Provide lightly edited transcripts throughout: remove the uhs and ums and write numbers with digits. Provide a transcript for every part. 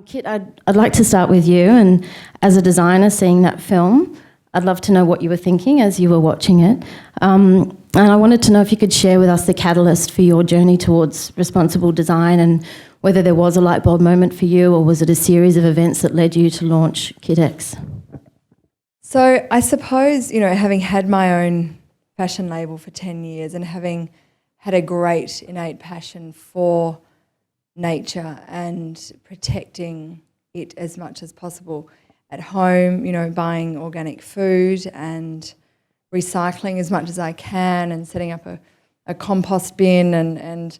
Kit, I'd like to start with you, and as a designer seeing that film, I'd love to know what you were thinking as you were watching it. And I wanted to know if you could share with us the catalyst for your journey towards responsible design, and whether there was a light bulb moment for you, or was it a series of events that led you to launch KITX? So I suppose, having had my own fashion label for 10 years and having had a great innate passion for nature and protecting it as much as possible at home, buying organic food and recycling as much as I can, and setting up a compost bin and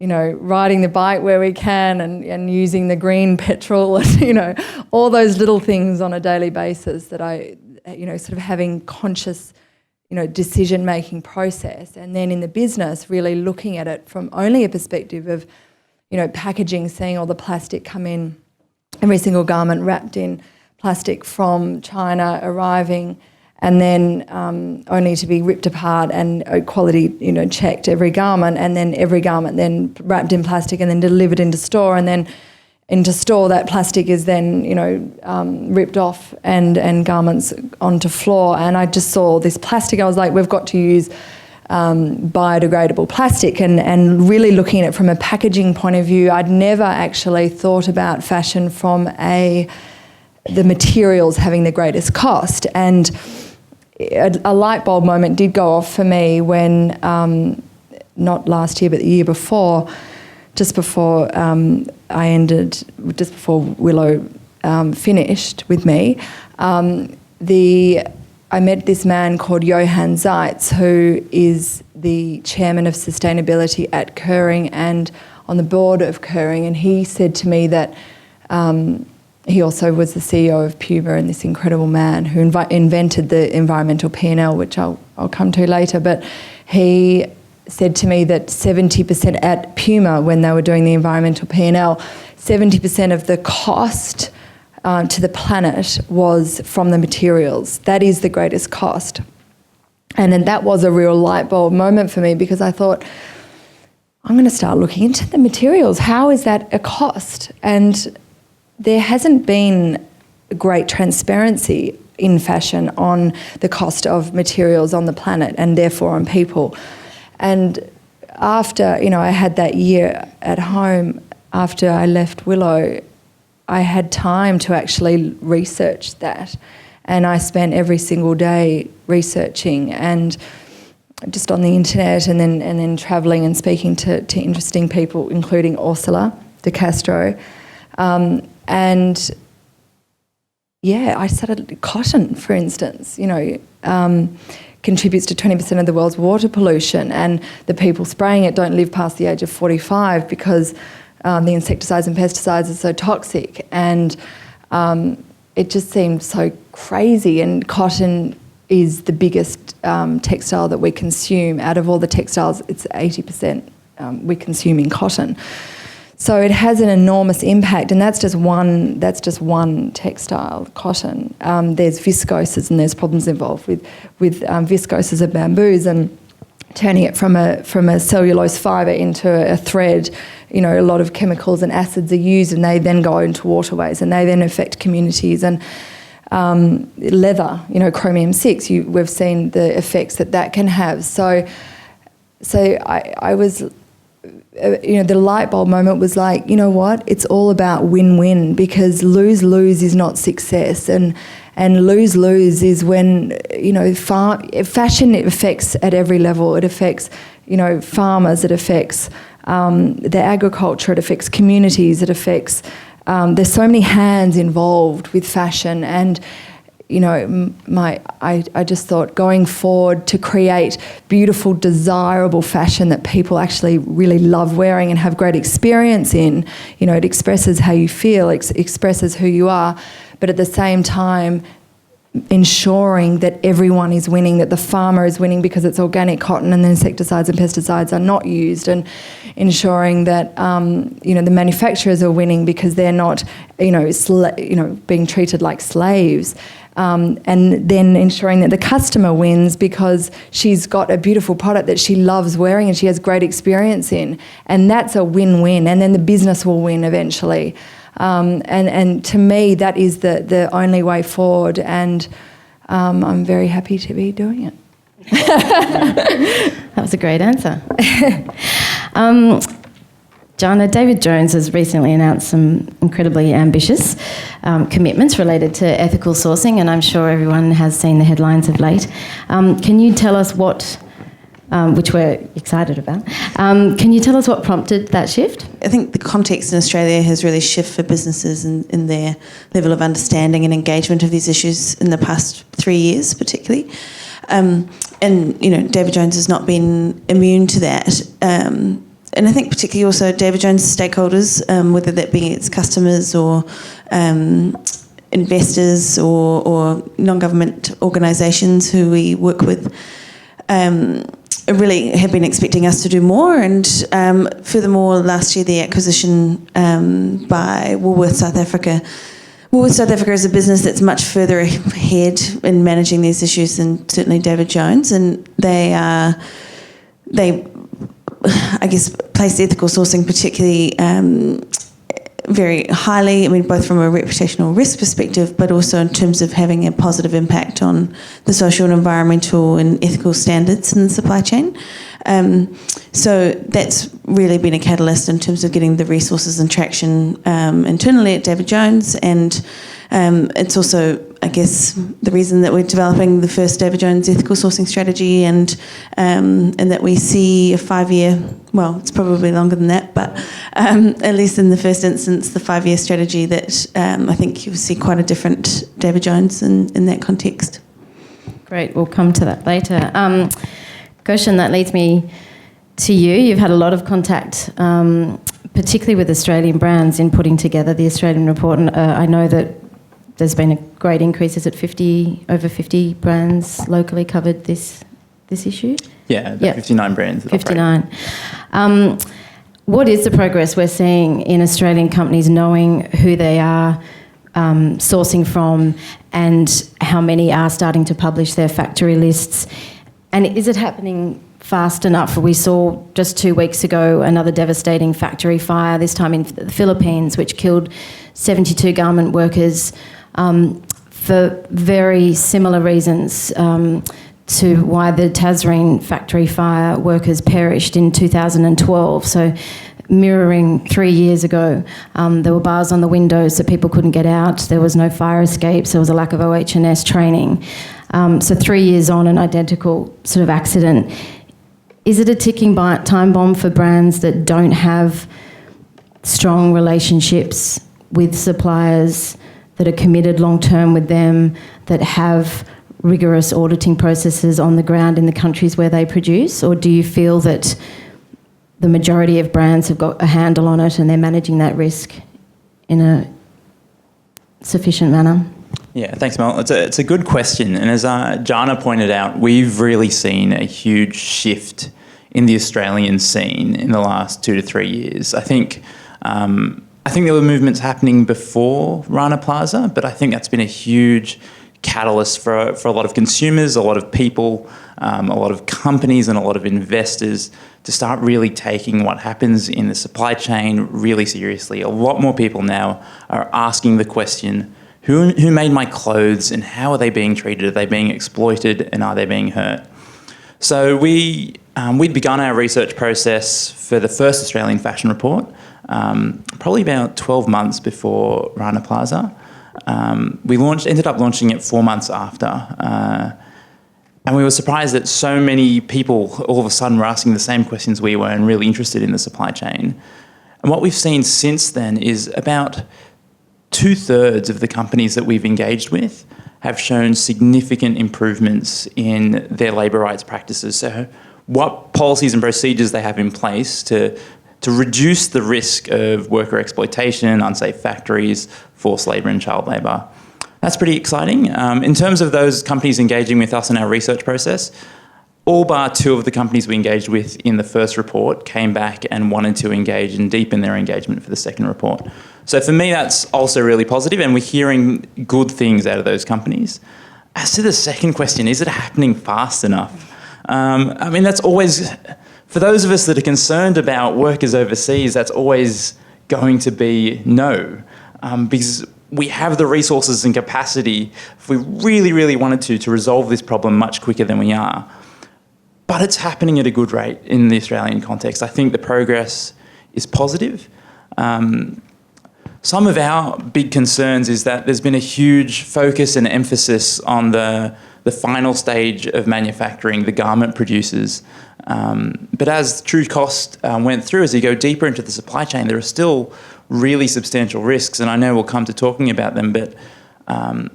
riding the bike where we can, and using the green petrol, and, all those little things on a daily basis that I, sort of having conscious, decision-making process. And then in the business, really looking at it from only a perspective of, packaging, seeing all the plastic come in, every single garment wrapped in plastic from China arriving, and then only to be ripped apart and quality, checked every garment, and then every garment then wrapped in plastic and then delivered into store, and then into store that plastic is then, ripped off and garments onto floor. And I just saw this plastic. I was like, we've got to use biodegradable plastic, and really looking at it from a packaging point of view. I'd never actually thought about fashion from the materials having the greatest cost. And a light bulb moment did go off for me when, not last year but the year before, just before Willow finished with me, I met this man called Johan Zeitz, who is the chairman of sustainability at Kering and on the board of Kering, and he said to me that he also was the CEO of Puma, and this incredible man who invented the environmental P&L, which I'll come to later. But he said to me that 70% at Puma, when they were doing the environmental P&L, 70% of the cost to the planet was from the materials. That is the greatest cost. And then that was a real light bulb moment for me, because I thought, I'm going to start looking into the materials. How is that a cost? And there hasn't been great transparency in fashion on the cost of materials on the planet, and therefore on people. And after, I had that year at home, after I left Willow, I had time to actually research that, and I spent every single day researching, and just on the internet, and then travelling and speaking to interesting people, including Ursula de Castro, and yeah, I started cotton, for instance, contributes to 20% of the world's water pollution, and the people spraying it don't live past the age of 45 because the insecticides and pesticides are so toxic, and it just seemed so crazy. And cotton is the biggest textile that we consume. Out of all the textiles, it's 80% we're consuming cotton. So it has an enormous impact, and that's just one textile, cotton. There's viscoses, and there's problems involved with viscoses of bamboos, and turning it from a cellulose fibre into a thread. A lot of chemicals and acids are used, and they then go into waterways, and they then affect communities. And leather, chromium-6, we've seen the effects that can have. So I was, the light bulb moment was like, you know what? It's all about win-win, because lose-lose is not success, and lose-lose is when, fashion, it affects at every level. It affects, farmers, it affects the agriculture, it affects communities, it affects, there's so many hands involved with fashion. And I just thought, going forward, to create beautiful, desirable fashion that people actually really love wearing and have great experience in. It expresses how you feel, expresses who you are, but at the same time ensuring that everyone is winning, that the farmer is winning because it's organic cotton and the insecticides and pesticides are not used, and ensuring that the manufacturers are winning because they're not being treated like slaves, and then ensuring that the customer wins because she's got a beautiful product that she loves wearing and she has great experience in, and that's a win-win. And then the business will win eventually. And to me, that is the only way forward, and I'm very happy to be doing it. That was a great answer. Jaana, David Jones has recently announced some incredibly ambitious commitments related to ethical sourcing, and I'm sure everyone has seen the headlines of late. Can you tell us which we're excited about, can you tell us what prompted that shift? I think the context in Australia has really shifted for businesses in their level of understanding and engagement of these issues in the past 3 years, particularly. And, David Jones has not been immune to that. And I think particularly also David Jones' stakeholders, whether that be its customers or investors or non-government organisations who we work with, really have been expecting us to do more. And furthermore, last year the acquisition by Woolworths South Africa. Woolworths South Africa is a business that's much further ahead in managing these issues than certainly David Jones, and they I guess place ethical sourcing particularly very highly, both from a reputational risk perspective, but also in terms of having a positive impact on the social and environmental and ethical standards in the supply chain. So that's really been a catalyst in terms of getting the resources and traction internally at David Jones, and it's also, I guess, the reason that we're developing the first David Jones ethical sourcing strategy, and that we see a 5-year, well, it's probably longer than that, but at least in the first instance, the 5-year strategy that I think you'll see quite a different David Jones in that context. Great, we'll come to that later. Gershon, that leads me to you. You've had a lot of contact, particularly with Australian brands, in putting together the Australian report, and I know that there's been a great increase. Is it over 50 brands locally covered this issue? Yeah, 59 brands. 59. What is the progress we're seeing in Australian companies knowing who they are sourcing from, and how many are starting to publish their factory lists? And is it happening fast enough? We saw just 2 weeks ago another devastating factory fire, this time in the Philippines, which killed 72 garment workers for very similar reasons to why the Tazreen factory fire workers perished in 2012. So mirroring 3 years ago, there were bars on the windows so people couldn't get out. There was no fire escapes. There was a lack of OH&S training. So 3 years on, an identical sort of accident. Is it a ticking time bomb for brands that don't have strong relationships with suppliers, that are committed long-term with them, that have rigorous auditing processes on the ground in the countries where they produce? Or do you feel that the majority of brands have got a handle on it and they're managing that risk in a sufficient manner? Yeah, thanks, Mel. It's a good question. And as Jaana pointed out, we've really seen a huge shift in the Australian scene in the last 2 to 3 years. I think there were movements happening before Rana Plaza, but I think that's been a huge catalyst for a lot of consumers, a lot of people, a lot of companies and a lot of investors to start really taking what happens in the supply chain really seriously. A lot more people now are asking the question, who made my clothes and how are they being treated? Are they being exploited and are they being hurt? So we'd begun our research process for the first Australian fashion report probably about 12 months before Rana Plaza. We ended up launching it 4 months after. And we were surprised that so many people all of a sudden were asking the same questions we were and really interested in the supply chain. And what we've seen since then is about 2/3 of the companies that we've engaged with have shown significant improvements in their labour rights practices. So what policies and procedures they have in place to reduce the risk of worker exploitation, unsafe factories, forced labour and child labour. That's pretty exciting. In terms of those companies engaging with us in our research process, all bar 2 of the companies we engaged with in the first report came back and wanted to engage and deepen their engagement for the second report. So for me, that's also really positive, and we're hearing good things out of those companies. As to the second question, is it happening fast enough? That's always, for those of us that are concerned about workers overseas, that's always going to be no. because we have the resources and capacity, if we really, really wanted to resolve this problem much quicker than we are. But it's happening at a good rate in the Australian context. I think the progress is positive. Some of our big concerns is that there's been a huge focus and emphasis on the final stage of manufacturing, the garment producers. But as true cost went through, as you go deeper into the supply chain, there are still really substantial risks, and I know we'll come to talking about them, but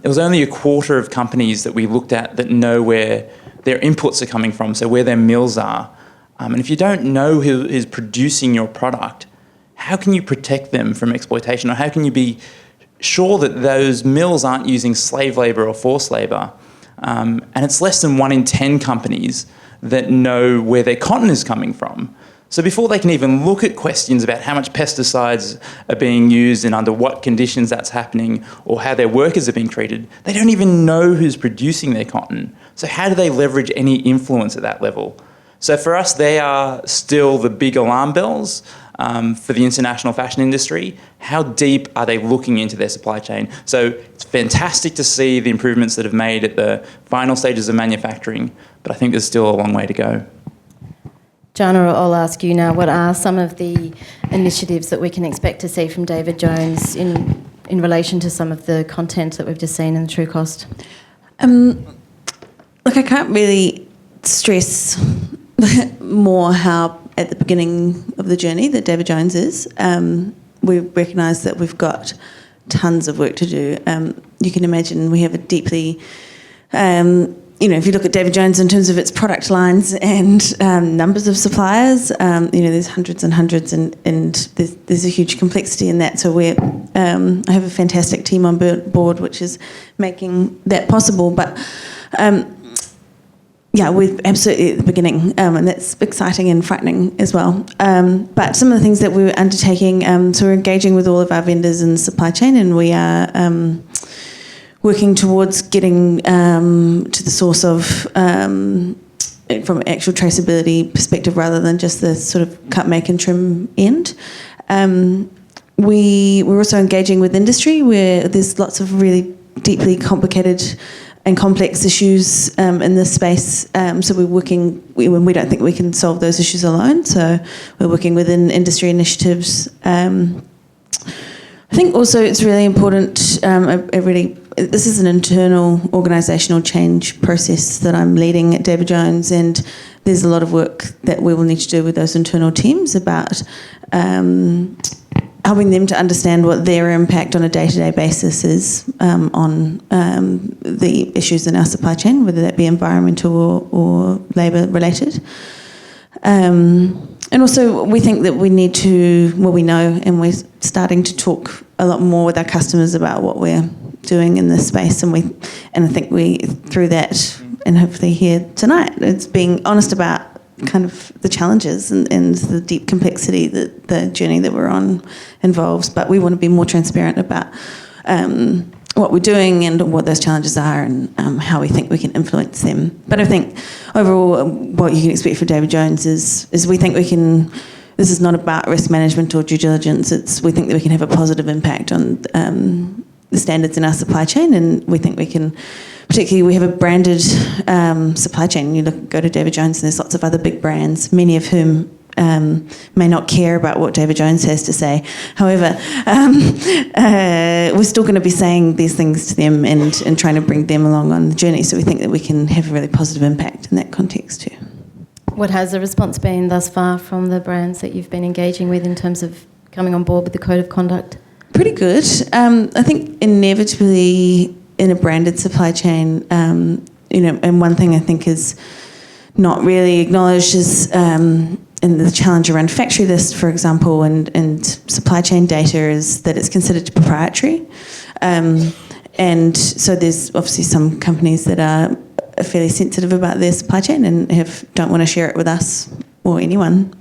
it was only a quarter of companies that we looked at that know where their inputs are coming from, so where their mills are. And if you don't know who is producing your product, how can you protect them from exploitation, or how can you be sure that those mills aren't using slave labour or forced labour? And it's less than 1 in 10 companies that know where their cotton is coming from. So before they can even look at questions about how much pesticides are being used and under what conditions that's happening, or how their workers are being treated, they don't even know who's producing their cotton. So how do they leverage any influence at that level? So for us, they are still the big alarm bells for the international fashion industry. How deep are they looking into their supply chain? So it's fantastic to see the improvements that have made at the final stages of manufacturing, but I think there's still a long way to go. Jaana, I'll ask you now, what are some of the initiatives that we can expect to see from David Jones in relation to some of the content that we've just seen in the True Cost? Look, I can't really stress more how at the beginning of the journey that David Jones is. We recognise that we've got tons of work to do. You can imagine we have a deeply, if you look at David Jones in terms of its product lines and numbers of suppliers, there's hundreds and hundreds, and there's a huge complexity in that. So I have a fantastic team on board which is making that possible. But we're absolutely at the beginning, and that's exciting and frightening as well. But some of the things that we're undertaking, so we're engaging with all of our vendors in the supply chain, and we are working towards getting to the source of, from an actual traceability perspective rather than just the sort of cut, make and trim end. We're also engaging with industry where there's lots of really deeply complicated and complex issues in this space. So we're working, we don't think we can solve those issues alone, so we're working within industry initiatives. I think also it's really important, this is an internal organisational change process that I'm leading at David Jones, and there's a lot of work that we will need to do with those internal teams about helping them to understand what their impact on a day-to-day basis is on the issues in our supply chain, whether that be environmental or labour related. And also we think that we need to, we know, and we're starting to talk a lot more with our customers about what we're doing in this space, and I think we, through that, and hopefully here tonight, it's being honest about kind of the challenges and the deep complexity that the journey that we're on involves. But we want to be more transparent about what we're doing and what those challenges are, and how we think we can influence them. But I think overall what you can expect from David Jones is we think we can, this is not about risk management or due diligence, we think that we can have a positive impact on the standards in our supply chain, and we think we can, particularly we have a branded supply chain. You go to David Jones and there's lots of other big brands, many of whom may not care about what David Jones has to say. However, we're still going to be saying these things to them and trying to bring them along on the journey. So we think that we can have a really positive impact in that context too. What has the response been thus far from the brands that you've been engaging with in terms of coming on board with the code of conduct? Pretty good. I think inevitably in a branded supply chain, and one thing I think is not really acknowledged is in the challenge around factory list, for example, and supply chain data is that it's considered proprietary. And so there's obviously some companies that are fairly sensitive about their supply chain and don't want to share it with us or anyone.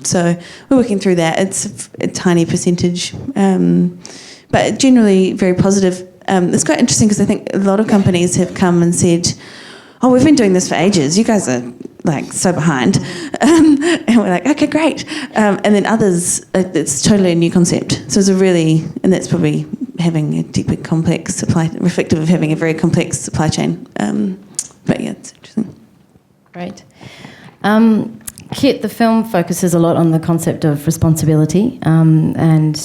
So we're working through that. It's a tiny percentage, but generally very positive. It's quite interesting because I think a lot of companies have come and said, "Oh, we've been doing this for ages. You guys are like so behind, and we're like, okay, great. And then others, it's totally a new concept. So it's and that's probably having a deeply complex supply, reflective of having a very complex supply chain. But yeah, it's interesting. Great. Kit, the film focuses a lot on the concept of responsibility and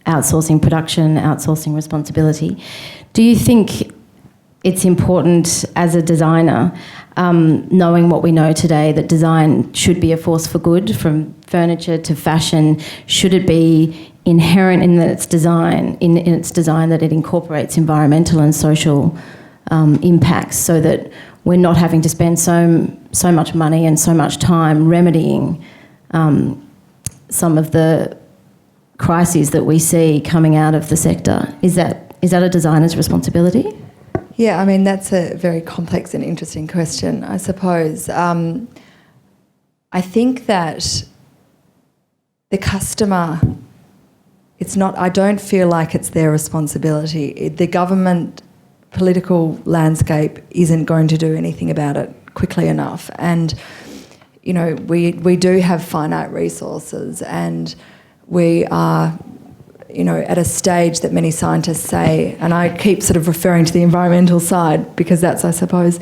outsourcing production, outsourcing responsibility. Do you think it's important as a designer, knowing what we know today, that design should be a force for good, from furniture to fashion? Should it be inherent in its design, that it incorporates environmental and social impacts, so that we're not having to spend so much money and so much time remedying some of the crises that we see coming out of the sector? Is that a designer's responsibility? Yeah, I mean, that's a very complex and interesting question, I suppose. I think that the customer, I don't feel like it's their responsibility. The government political landscape isn't going to do anything about it quickly enough. And, you know, we do have finite resources, and we are, you know, at a stage that many scientists say, and I keep sort of referring to the environmental side because that's, I suppose,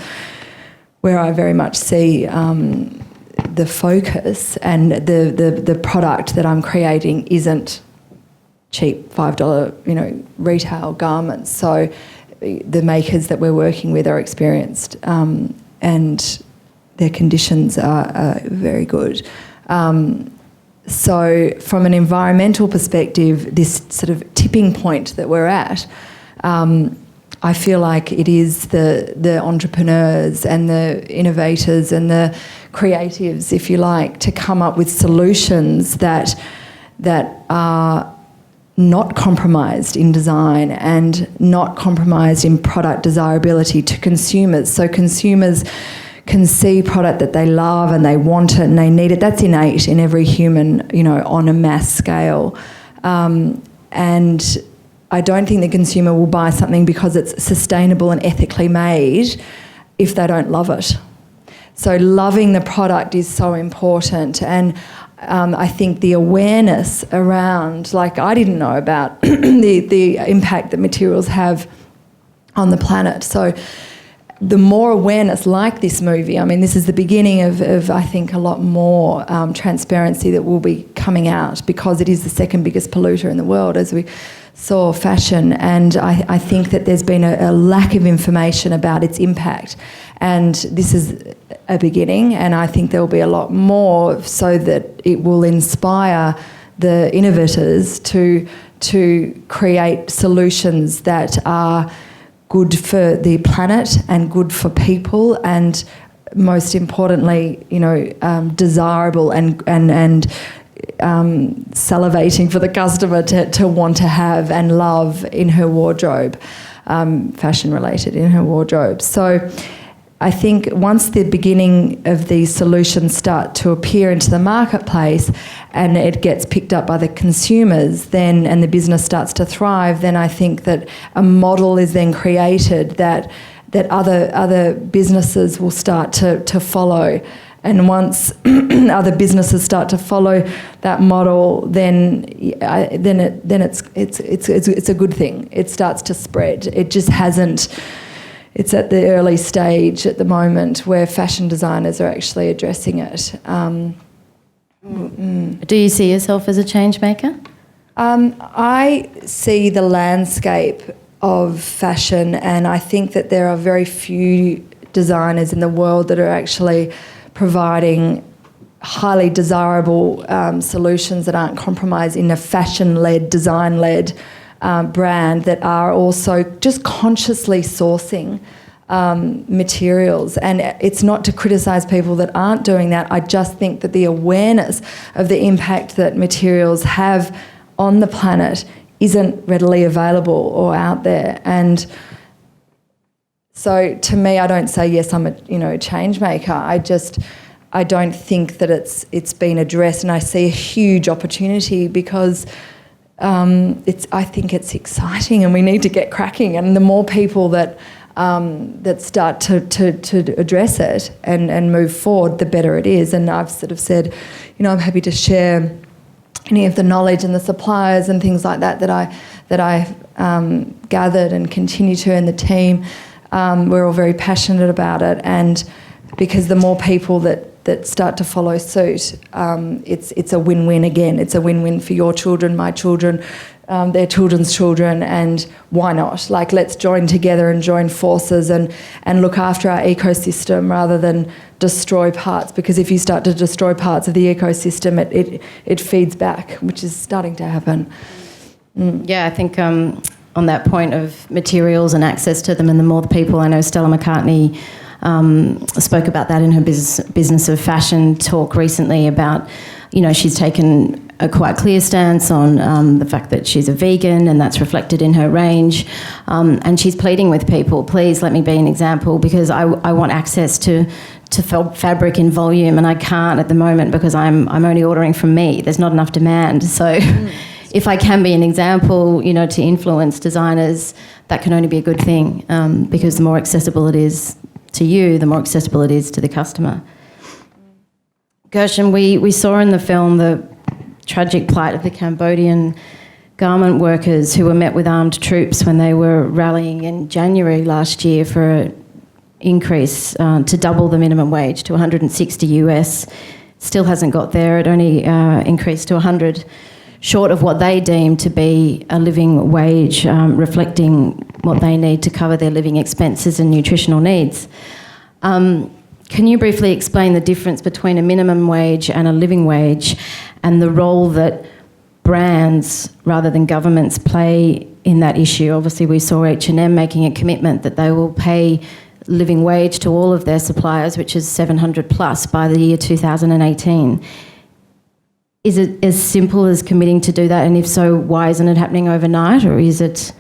where I very much see the focus, and the product that I'm creating isn't cheap $5, you know, retail garments. So the makers that we're working with are experienced, and their conditions are very good. So from an environmental perspective, this sort of tipping point that we're at, I feel like it is the entrepreneurs and the innovators and the creatives, if you like, to come up with solutions that are not compromised in design and not compromised in product desirability to consumers. So consumers can see product that they love and they want it and they need it. That's innate in every human, you know, on a mass scale. And I don't think the consumer will buy something because it's sustainable and ethically made if they don't love it. So loving the product is so important. And I think the awareness around, like, I didn't know about the impact that materials have on the planet. So the more awareness, like this movie, I mean, this is the beginning of I think, a lot more transparency that will be coming out, because it is the second biggest polluter in the world, as we saw fashion. And I think that there's been a lack of information about its impact. And this is a beginning, and I think there will be a lot more, so that it will inspire the innovators to create solutions that are good for the planet and good for people, and most importantly, you know, desirable and salivating for the customer to want to have and love in her wardrobe, fashion related in her wardrobe. So I think once the beginning of these solutions start to appear into the marketplace and it gets picked up by the consumers, then, and the business starts to thrive, then I think that a model is then created that other businesses will start to follow. And once other businesses start to follow that model, then it's a good thing. It starts to spread. It just hasn't. It's at the early stage at the moment where fashion designers are actually addressing it. Do you see yourself as a change maker? I see the landscape of fashion, and I think that there are very few designers in the world that are actually providing highly desirable solutions that aren't compromised in a fashion-led, design-led brand, that are also just consciously sourcing materials. And it's not to criticise people that aren't doing that. I just think that the awareness of the impact that materials have on the planet isn't readily available or out there. And so to me, I don't say, yes, I'm a change maker. I don't think that it's been addressed, and I see a huge opportunity because I think it's exciting and we need to get cracking. And the more people that that start to address it and move forward, the better it is. And I've sort of said, I'm happy to share any of the knowledge and the suppliers and things like that that I gathered and continue to, and the team. We're all very passionate about it, and because the more people that start to follow suit, it's a win-win again. It's a win-win for your children, my children, their children's children, and why not? Like, let's join together and join forces and look after our ecosystem rather than destroy parts, because if you start to destroy parts of the ecosystem, it feeds back, which is starting to happen. Yeah, I think on that point of materials and access to them, and the more the people, I know Stella McCartney spoke about that in her Business of Fashion talk recently about, she's taken a quite clear stance on the fact that she's a vegan, and that's reflected in her range. And she's pleading with people, please let me be an example, because I want access to fabric in volume, and I can't at the moment because I'm only ordering from me. There's not enough demand. So if I can be an example, to influence designers, that can only be a good thing, because the more accessible it is to you, the more accessible it is to the customer. Gershon, we saw in the film the tragic plight of the Cambodian garment workers who were met with armed troops when they were rallying in January last year for an increase to double the minimum wage to 160 US. Still hasn't got there. It only increased to 100, short of what they deem to be a living wage, reflecting what they need to cover their living expenses and nutritional needs. Can you briefly explain the difference between a minimum wage and a living wage, and the role that brands rather than governments play in that issue? Obviously, we saw H&M making a commitment that they will pay living wage to all of their suppliers, which is 700 plus by the year 2018. Is it as simple as committing to do that? And if so, why isn't it happening overnight? Or is it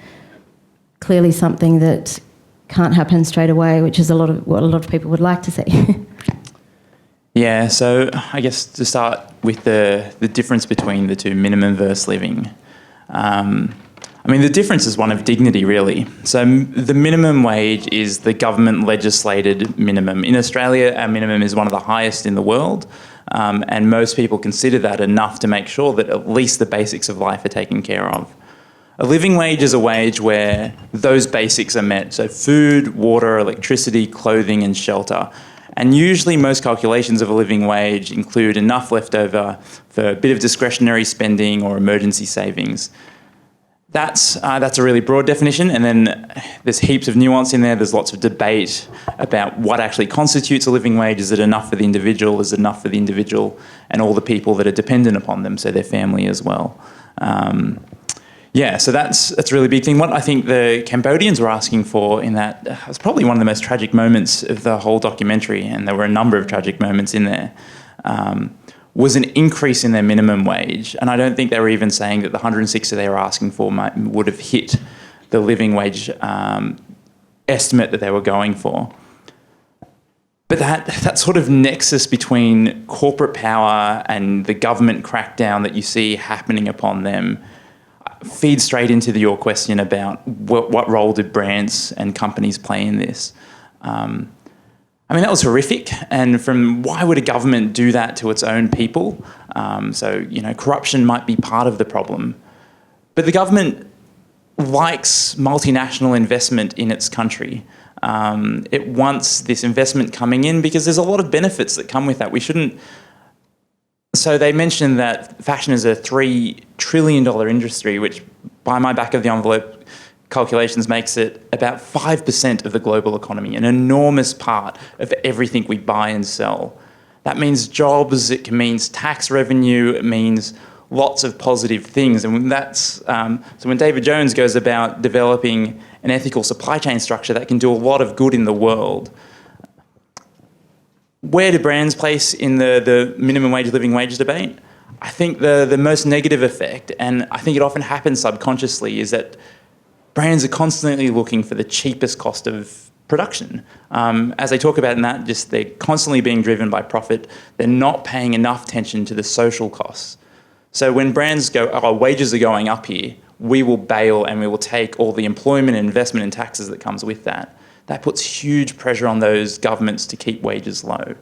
clearly something that can't happen straight away, which is what a lot of people would like to see? Yeah, so I guess to start with the difference between the two, minimum versus living. The difference is one of dignity, really. So the minimum wage is the government legislated minimum. In Australia, our minimum is one of the highest in the world, and most people consider that enough to make sure that at least the basics of life are taken care of. A living wage is a wage where those basics are met, so food, water, electricity, clothing and shelter. And usually most calculations of a living wage include enough left over for a bit of discretionary spending or emergency savings. That's a really broad definition, and then there's heaps of nuance in there. There's lots of debate about what actually constitutes a living wage. Is it enough for the individual? Is it enough for the individual and all the people that are dependent upon them, so their family as well? So that's a really big thing. What I think the Cambodians were asking for in that was probably one of the most tragic moments of the whole documentary, and there were a number of tragic moments in there, was an increase in their minimum wage. And I don't think they were even saying that the 160 they were asking for would have hit the living wage estimate that they were going for. But that sort of nexus between corporate power and the government crackdown that you see happening upon them feeds straight into your question about what role did brands and companies play in this. That was horrific. And from why would a government do that to its own people? Corruption might be part of the problem. But the government likes multinational investment in its country. It wants this investment coming in because there's a lot of benefits that come with that. We shouldn't. So they mentioned that fashion is a $3 trillion industry, which by my back of the envelope calculations makes it about 5% of the global economy, an enormous part of everything we buy and sell. That means jobs, it means tax revenue, it means lots of positive things. And that's so when David Jones goes about developing an ethical supply chain structure that can do a lot of good in the world, where do brands place in the minimum wage, living wage debate? I think the most negative effect, and I think it often happens subconsciously, is that brands are constantly looking for the cheapest cost of production. As I talk about in that, just they're constantly being driven by profit. They're not paying enough attention to the social costs. So when brands go, oh, wages are going up here, we will bail and we will take all the employment and investment and taxes that comes with that. that puts huge pressure on those governments to keep wages low.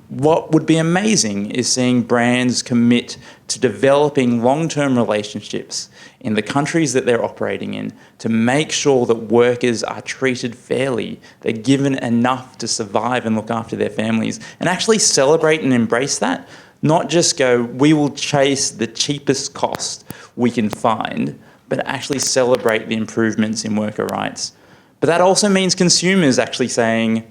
What would be amazing is seeing brands commit to developing long-term relationships in the countries that they're operating in to make sure that workers are treated fairly, they're given enough to survive and look after their families, and actually celebrate and embrace that. Not just go, we will chase the cheapest cost we can find, but actually celebrate the improvements in worker rights. But that also means consumers actually saying,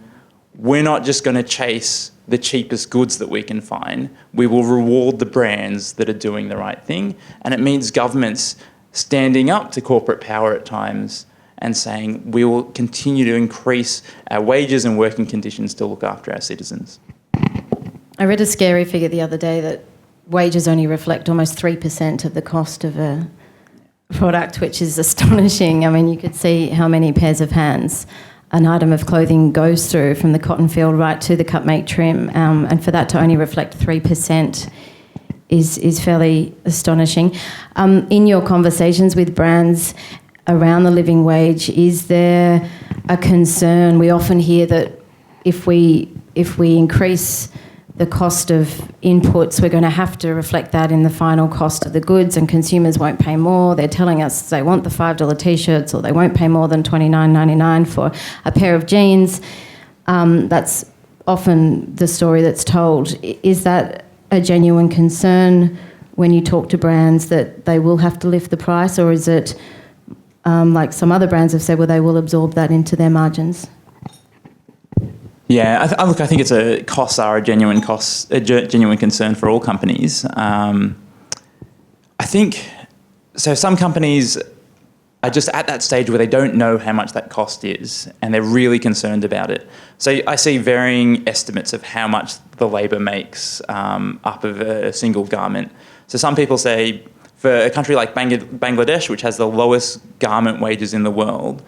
we're not just going to chase the cheapest goods that we can find. We will reward the brands that are doing the right thing. And it means governments standing up to corporate power at times and saying, we will continue to increase our wages and working conditions to look after our citizens. I read a scary figure the other day that wages only reflect almost 3% of the cost of a product, which is astonishing. I mean, you could see how many pairs of hands an item of clothing goes through, from the cotton field right to the cut, make, trim, and for that to only reflect 3% is fairly astonishing. In your conversations with brands around the living wage, is there a concern? We often hear that if we increase the cost of inputs, we're going to have to reflect that in the final cost of the goods, and consumers won't pay more. They're telling us they want the $5 T-shirts, or they won't pay more than $29.99 for a pair of jeans. That's often the story that's told. Is that a genuine concern when you talk to brands, that they will have to lift the price, or is it like some other brands have said, well, they will absorb that into their margins? Yeah, I think costs are a genuine concern for all companies. I think, so some companies are just at that stage where they don't know how much that cost is, and they're really concerned about it. So I see varying estimates of how much the labour makes up of a single garment. So some people say, for a country like Bangladesh, which has the lowest garment wages in the world,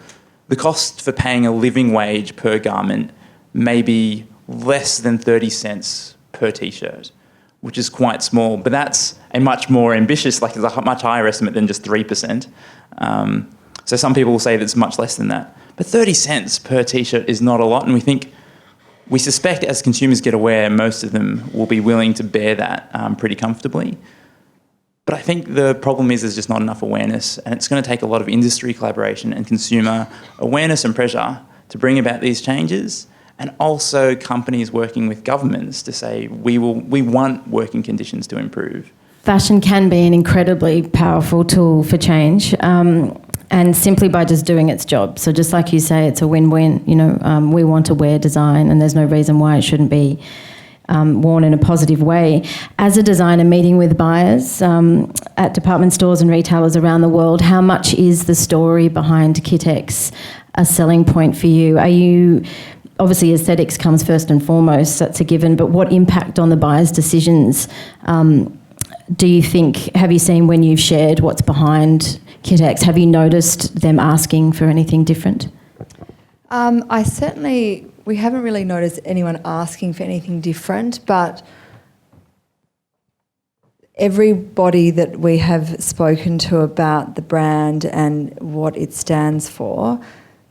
the cost for paying a living wage per garment maybe less than 30 cents per T-shirt, which is quite small. But that's a much more ambitious, like it's a much higher estimate than just 3%. So some people will say that it's much less than that. But 30 cents per T-shirt is not a lot, and we suspect as consumers get aware, most of them will be willing to bear that pretty comfortably. But I think the problem is there's just not enough awareness, and it's going to take a lot of industry collaboration and consumer awareness and pressure to bring about these changes. And also companies working with governments to say, we want working conditions to improve. Fashion can be an incredibly powerful tool for change, and simply by just doing its job. So just like you say, it's a win-win. We want to wear design, and there's no reason why it shouldn't be worn in a positive way. As a designer meeting with buyers at department stores and retailers around the world, how much is the story behind KITX a selling point for you? Obviously, aesthetics comes first and foremost, that's a given, but what impact on the buyer's decisions do you think, have you seen when you've shared what's behind KITX? Have you noticed them asking for anything different? We haven't really noticed anyone asking for anything different, but everybody that we have spoken to about the brand and what it stands for,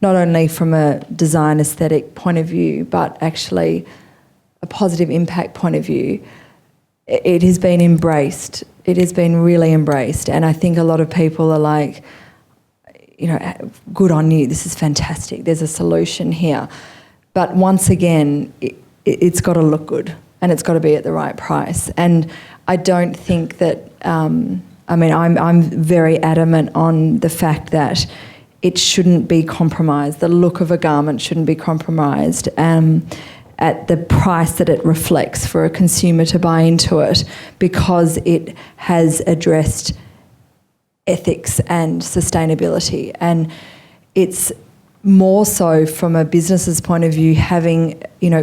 not only from a design aesthetic point of view, but actually a positive impact point of view, it has been embraced. It has been really embraced. And I think a lot of people are like, good on you, this is fantastic, there's a solution here. But once again, it's got to look good, and it's got to be at the right price. And I don't think that, I'm very adamant on the fact that it shouldn't be compromised. The look of a garment shouldn't be compromised at the price that it reflects for a consumer to buy into it, because it has addressed ethics and sustainability. And it's more so from a business's point of view, having,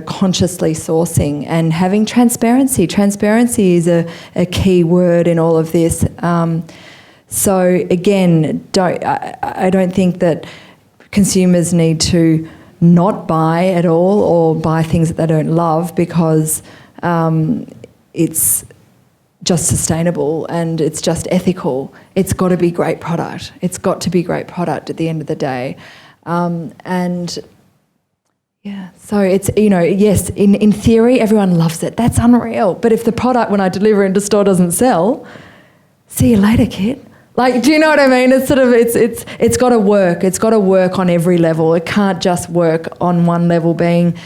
consciously sourcing and having transparency. Transparency is a key word in all of this. So again, I don't think that consumers need to not buy at all or buy things that they don't love because it's just sustainable and it's just ethical. It's got to be great product. It's got to be great product at the end of the day. And Yeah, so it's, yes, in theory, everyone loves it. That's unreal. But if the product, when I deliver into store, doesn't sell, see you later, Kit. Like, do you know what I mean? It's sort of, it's got to work. It's got to work on every level. It can't just work on one level being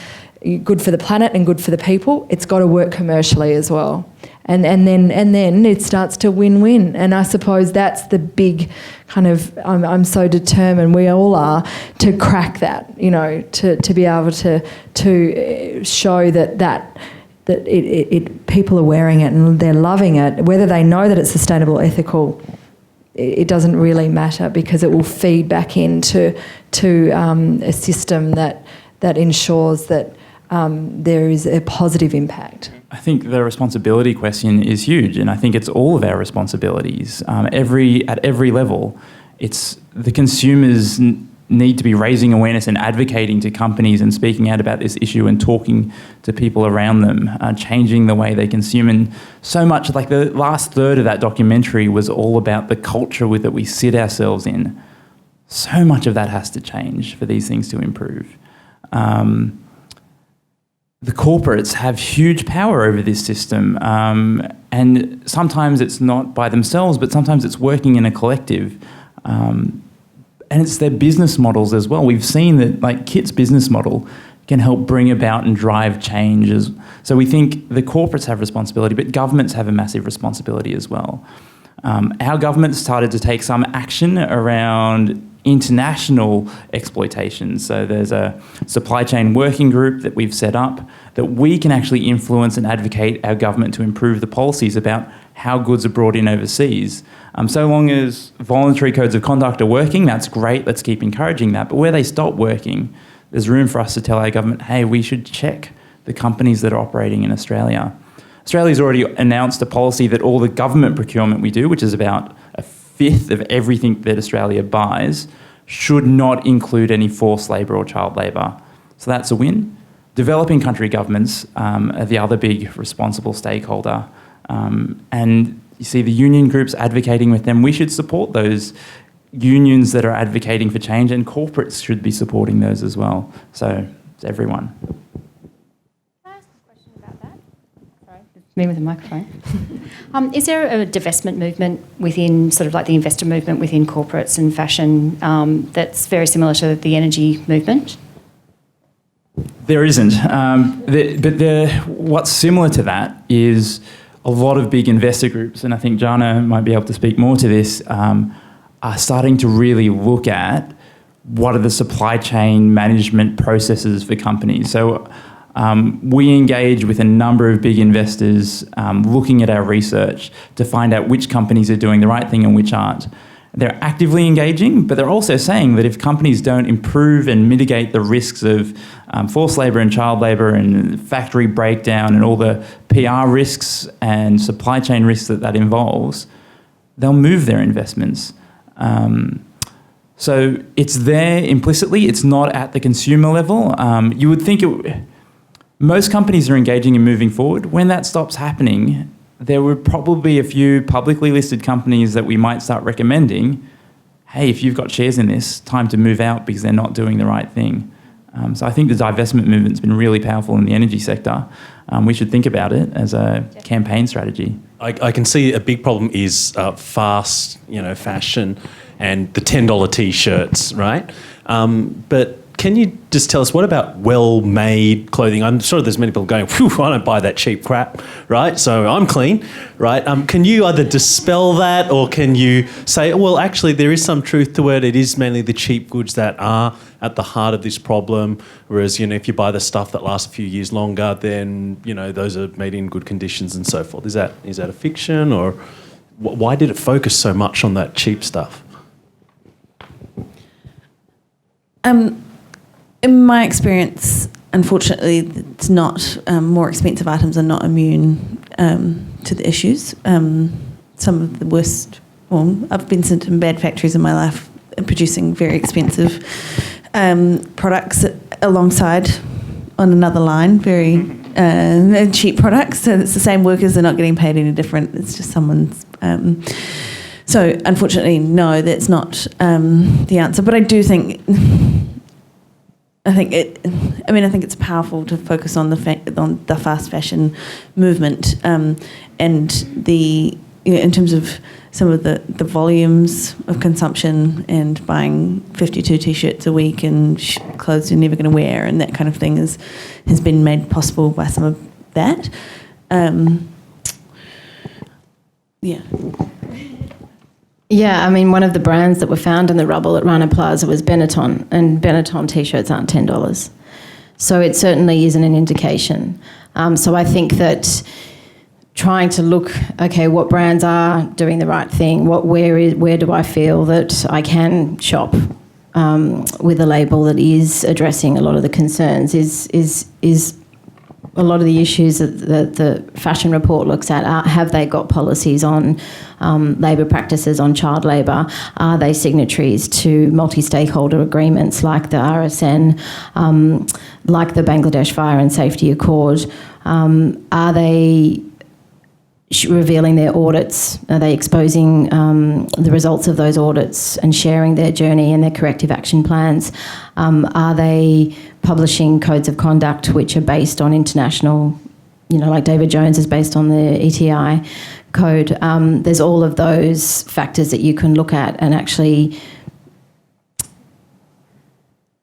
good for the planet and good for the people. It's got to work commercially as well. And then it starts to win-win. And I suppose that's the big kind of, I'm so determined, we all are, to crack that, to be able to show that people are wearing it and they're loving it, whether they know that it's sustainable, ethical, it doesn't really matter, because it will feed back into a system that ensures that there is a positive impact. I think the responsibility question is huge, and I think it's all of our responsibilities. At every level, it's the consumers need to be raising awareness and advocating to companies and speaking out about this issue and talking to people around them, changing the way they consume. And so much, like the last third of that documentary was all about the culture that we sit ourselves in. So much of that has to change for these things to improve. The corporates have huge power over this system, and sometimes it's not by themselves, but sometimes it's working in a collective. And it's their business models as well. We've seen that, like, Kit's business model can help bring about and drive changes. So we think the corporates have responsibility, but governments have a massive responsibility as well. Our government started to take some action around international exploitation. So there's a supply chain working group that we've set up that we can actually influence and advocate our government to improve the policies about how goods are brought in overseas. So long as voluntary codes of conduct are working, that's great, let's keep encouraging that. But where they stop working, there's room for us to tell our government, hey, we should check the companies that are operating in Australia. Australia's already announced a policy that all the government procurement we do, which is about a fifth of everything that Australia buys, should not include any forced labour or child labour. So that's a win. Developing country governments are the other big responsible stakeholder. And you see the union groups advocating with them. We should support those unions that are advocating for change, and corporates should be supporting those as well. So it's everyone. Me with a microphone. Is there a divestment movement within, sort of like the investor movement within corporates and fashion, that's very similar to the energy movement? There isn't. What's similar to that is a lot of big investor groups, and I think Jaana might be able to speak more to this, are starting to really look at what are the supply chain management processes for companies. So we engage with a number of big investors looking at our research to find out which companies are doing the right thing and which aren't. They're actively engaging, but they're also saying that if companies don't improve and mitigate the risks of forced labour and child labour and factory breakdown and all the PR risks and supply chain risks that involves, they'll move their investments. So it's there implicitly. It's not at the consumer level. You would think most companies are engaging and moving forward. When that stops happening, there would probably be a few publicly listed companies that we might start recommending, hey, if you've got shares in this, time to move out because they're not doing the right thing. So I think the divestment movement's been really powerful in the energy sector. We should think about it as a campaign strategy. I can see a big problem is fast, fashion and the $10 T-shirts, right? But can you just tell us, what about well-made clothing? I'm sure there's many people going, phew, I don't buy that cheap crap, right? So I'm clean, right? Can you either dispel that, or can you say, well, actually, there is some truth to it. It is mainly the cheap goods that are at the heart of this problem. Whereas, if you buy the stuff that lasts a few years longer, then, those are made in good conditions and so forth. Is that a fiction, or why did it focus so much on that cheap stuff? In my experience, unfortunately, it's not. More expensive items are not immune to the issues. Some of the worst. Well, I've been sent in bad factories in my life, producing very expensive products alongside on another line, very cheap products. So it's the same workers; they're not getting paid any different. It's just someone's. So unfortunately, no, that's not the answer. But I do think I think it's powerful to focus on the fast fashion movement, and in terms of some of the volumes of consumption and buying 52 t-shirts a week and clothes you're never going to wear and that kind of thing has been made possible by some of that. Yeah, I mean, one of the brands that were found in the rubble at Rana Plaza was Benetton, and Benetton t-shirts aren't $10. So it certainly isn't an indication. So I think that trying to look, okay, what brands are doing the right thing, where do I feel that I can shop with a label that is addressing a lot of the concerns is a lot of the issues that the fashion report looks at are, have they got policies on labour practices, on child labour? Are they signatories to multi-stakeholder agreements like the RSN, like the Bangladesh Fire and Safety Accord? Are they revealing their audits? Are they exposing the results of those audits and sharing their journey and their corrective action plans? Are they publishing codes of conduct which are based on international, like David Jones is based on the ETI code? There's all of those factors that you can look at and actually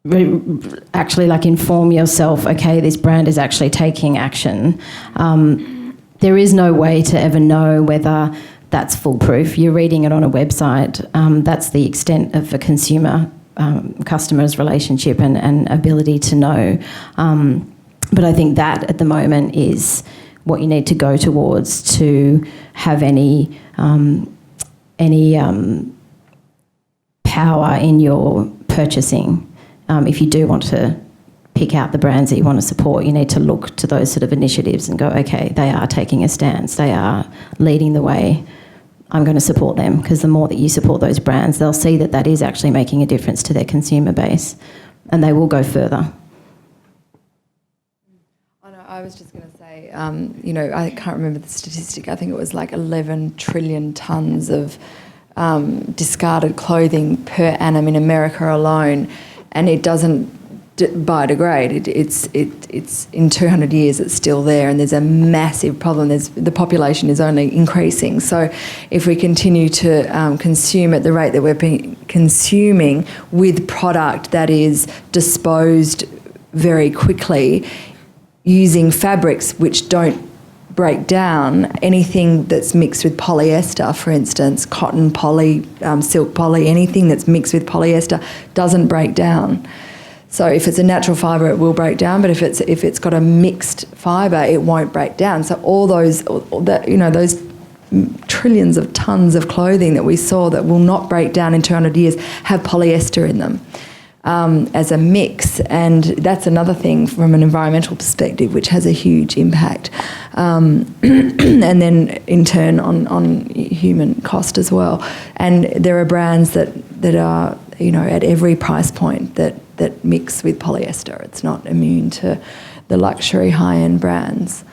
inform yourself, okay, this brand is actually taking action. There is no way to ever know whether that's foolproof. You're reading it on a website. That's the extent of a customer's relationship and ability to know. But I think that at the moment is what you need to go towards to have any power in your purchasing. If you do want to pick out the brands that you want to support, you need to look to those sort of initiatives and go, okay, they are taking a stance, they are leading the way, I'm going to support them, because the more that you support those brands, they'll see that that is actually making a difference to their consumer base and they will go further. I was just going to say, I can't remember the statistic, I think it was like 11 trillion tonnes of discarded clothing per annum in America alone, and it doesn't biodegrade. It's in 200 years it's still there, and there's a massive problem. The population is only increasing. So if we continue to consume at the rate that we're consuming with product that is disposed very quickly, using fabrics which don't break down, anything that's mixed with polyester, for instance, cotton poly, silk poly, anything that's mixed with polyester doesn't break down. So if it's a natural fibre, it will break down, but if it's got a mixed fibre, it won't break down. So all those trillions of tonnes of clothing that we saw that will not break down in 200 years have polyester in them as a mix, and that's another thing from an environmental perspective which has a huge impact, and then in turn on human cost as well. And there are brands that are at every price point that mix with polyester. It's not immune to the luxury high-end brands.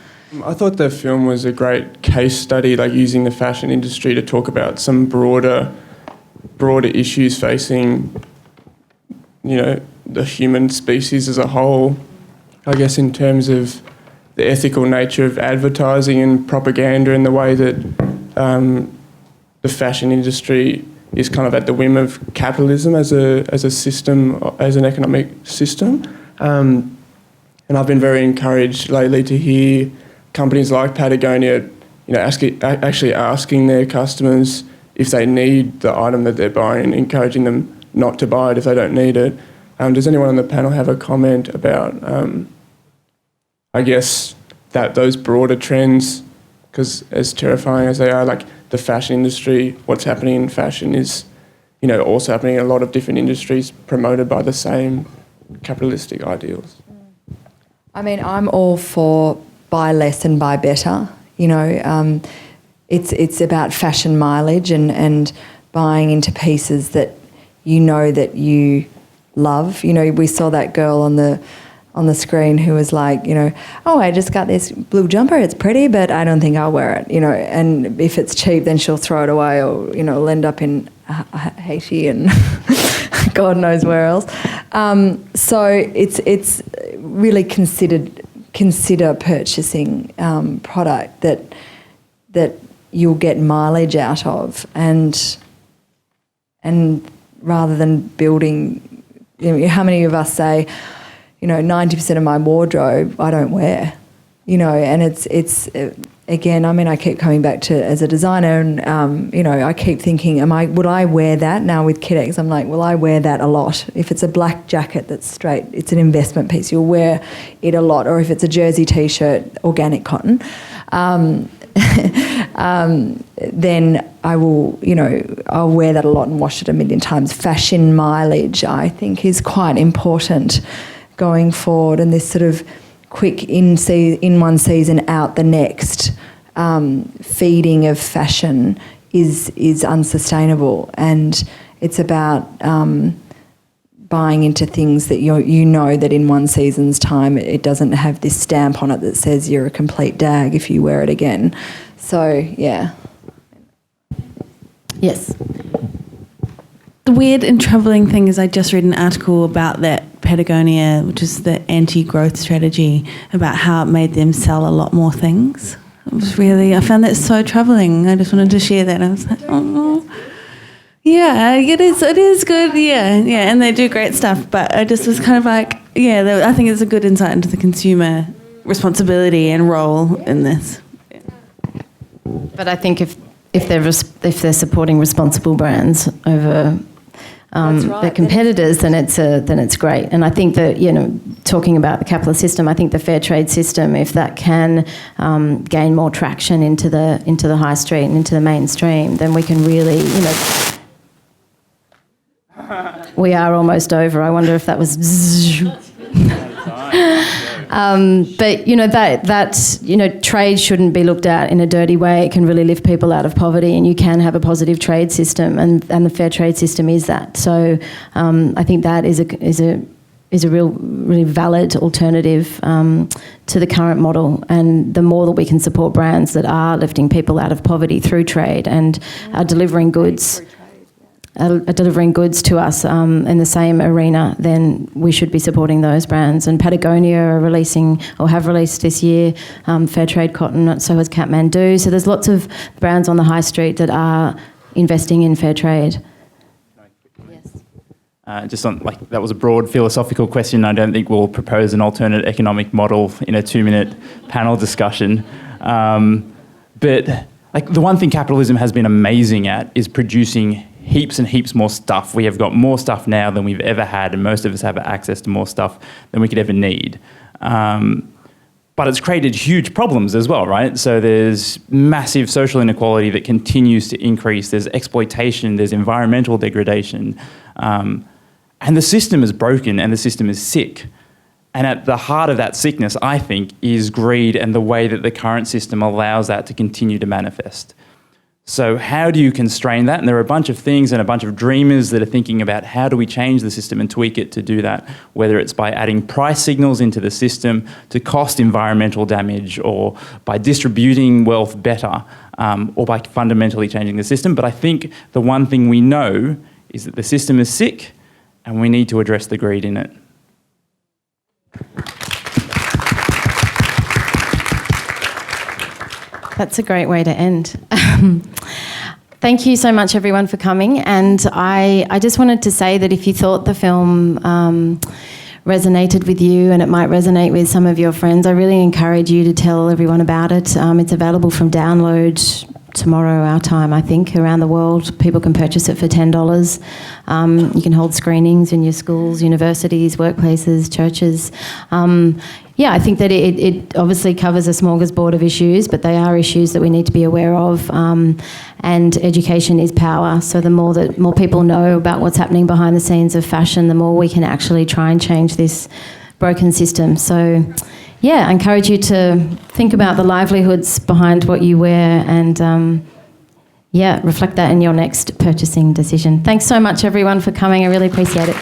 I thought the film was a great case study, like using the fashion industry to talk about some broader issues facing, the human species as a whole. I guess in terms of the ethical nature of advertising and propaganda and the way that the fashion industry is kind of at the whim of capitalism as a system, as an economic system. And I've been very encouraged lately to hear companies like Patagonia, actually asking their customers if they need the item that they're buying, encouraging them not to buy it if they don't need it. Does anyone on the panel have a comment about, I guess, those broader trends? Because as terrifying as they are, like the fashion industry, what's happening in fashion is, also happening in a lot of different industries promoted by the same capitalistic ideals. I mean, I'm all for buy less and buy better. It's about fashion mileage and buying into pieces that that you love. We saw that girl on the screen who was like, oh, I just got this blue jumper, it's pretty, but I don't think I'll wear it, and if it's cheap, then she'll throw it away or, it'll end up in Haiti and God knows where else. So it's really consider purchasing product that you'll get mileage out of, and rather than building, how many of us say, 90% of my wardrobe I don't wear, and it's again, I keep coming back to as a designer, and I keep thinking, would I wear that now with KITX? I'm like, well, I wear that a lot. If it's a black jacket that's straight, it's an investment piece, you'll wear it a lot. Or if it's a jersey T-shirt, organic cotton, then I will, I'll wear that a lot and wash it a million times. Fashion mileage, I think, is quite important going forward, and this sort of quick in one season, out the next feeding of fashion is unsustainable, and it's about buying into things that you know that in one season's time it doesn't have this stamp on it that says you're a complete dag if you wear it again. So, yeah. Yes. The weird and troubling thing is I just read an article about that Patagonia, which is the anti-growth strategy, about how it made them sell a lot more things. I found that so troubling. I just wanted to share that. I was like, oh, yeah, it is good, yeah, and they do great stuff. But I just was kind of like, I think it's a good insight into the consumer responsibility and role in this. But I think if they're supporting responsible brands over their competitors, then it's great. And I think that talking about the capitalist system, I think the fair trade system, if that can gain more traction into the high street and into the mainstream, then we can really we are almost over. I wonder if that was. But trade shouldn't be looked at in a dirty way. It can really lift people out of poverty, and you can have a positive trade system, and the fair trade system is that. So I think that is a really valid alternative to the current model. And the more that we can support brands that are lifting people out of poverty through trade and are delivering goods. Are delivering goods to us in the same arena, then we should be supporting those brands. And Patagonia are releasing, or have released this year, fair trade cotton, so has Kathmandu. So there's lots of brands on the high street that are investing in fair trade. Yes. Just on, that was a broad philosophical question. I don't think we'll propose an alternate economic model in a 2-minute panel discussion. But the one thing capitalism has been amazing at is producing heaps and heaps more stuff. We have got more stuff now than we've ever had, and most of us have access to more stuff than we could ever need. But it's created huge problems as well, right? So there's massive social inequality that continues to increase. There's exploitation, there's environmental degradation. And the system is broken and the system is sick. And at the heart of that sickness, I think, is greed and the way that the current system allows that to continue to manifest. So how do you constrain that? And there are a bunch of things and a bunch of dreamers that are thinking about how do we change the system and tweak it to do that, whether it's by adding price signals into the system to cost environmental damage, or by distributing wealth better, or by fundamentally changing the system. But I think the one thing we know is that the system is sick and we need to address the greed in it. That's a great way to end. Thank you so much, everyone, for coming. And I just wanted to say that if you thought the film resonated with you, and it might resonate with some of your friends, I really encourage you to tell everyone about it. It's available from download tomorrow, our time, I think, around the world. People can purchase it for $10. You can hold screenings in your schools, universities, workplaces, churches. I think that it obviously covers a smorgasbord of issues, but they are issues that we need to be aware of. And education is power. So the more people know about what's happening behind the scenes of fashion, the more we can actually try and change this broken system. So, I encourage you to think about the livelihoods behind what you wear, and reflect that in your next purchasing decision. Thanks so much, everyone, for coming. I really appreciate it.